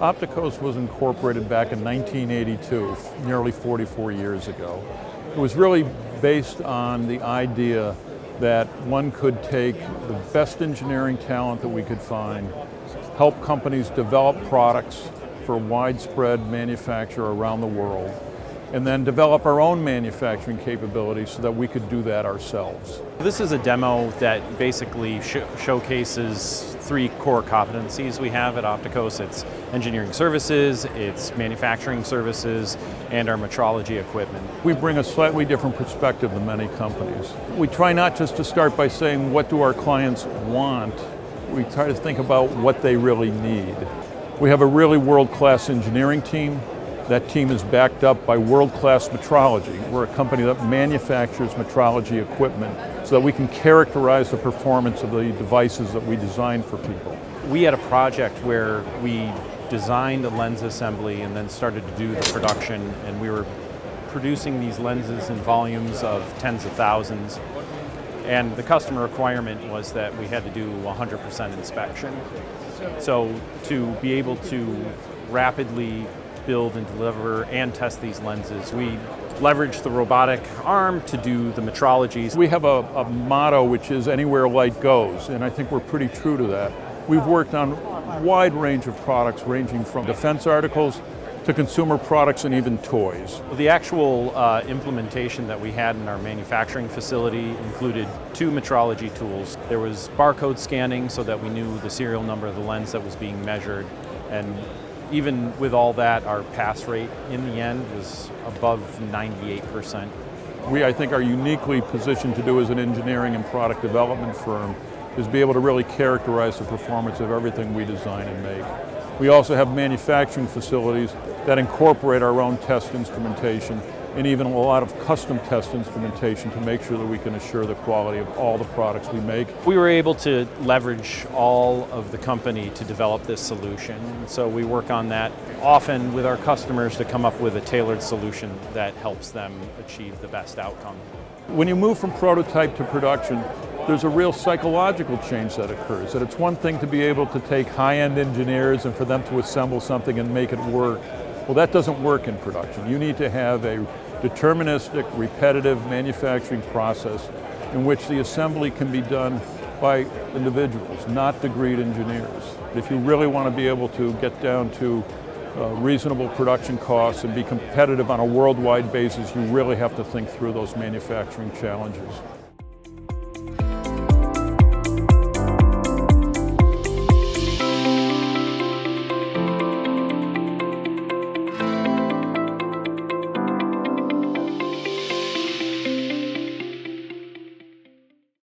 Optikos was incorporated back in 1982, nearly 44 years ago. It was really based on the idea that one could take the best engineering talent that we could find, help companies develop products for widespread manufacture around the world, and then develop our own manufacturing capabilities so that we could do that ourselves. This is a demo that basically showcases three core competencies we have at Optikos. It's engineering services, it's manufacturing services, and our metrology equipment. We bring a slightly different perspective than many companies. We try not just to start by saying, what do our clients want? We try to think about what they really need. We have a really world-class engineering team. That team is backed up by world-class metrology. We're a company that manufactures metrology equipment so that we can characterize the performance of the devices that we design for people. We had a project where we designed a lens assembly and then started to do the production, and we were producing these lenses in volumes of tens of thousands. And the customer requirement was that we had to do 100% inspection. So to be able to rapidly build and deliver and test these lenses, we leverage the robotic arm to do the metrology. We have a motto which is anywhere light goes, and I think we're pretty true to that. We've worked on a wide range of products ranging from defense articles to consumer products and even toys. The actual implementation that we had in our manufacturing facility included two metrology tools. There was barcode scanning so that we knew the serial number of the lens that was being measured, and even with all that, our pass rate in the end was above 98%. We, I think, are uniquely positioned to do as an engineering and product development firm is be able to really characterize the performance of everything we design and make. We also have manufacturing facilities that incorporate our own test instrumentation and even a lot of custom test instrumentation to make sure that we can assure the quality of all the products we make. We were able to leverage all of the company to develop this solution. So we work on that often with our customers to come up with a tailored solution that helps them achieve the best outcome. When you move from prototype to production, there's a real psychological change that occurs. That it's one thing to be able to take high-end engineers and for them to assemble something and make it work. Well, that doesn't work in production. You need to have a deterministic, repetitive manufacturing process in which the assembly can be done by individuals, not degreed engineers. If you really want to be able to get down to reasonable production costs and be competitive on a worldwide basis, you really have to think through those manufacturing challenges.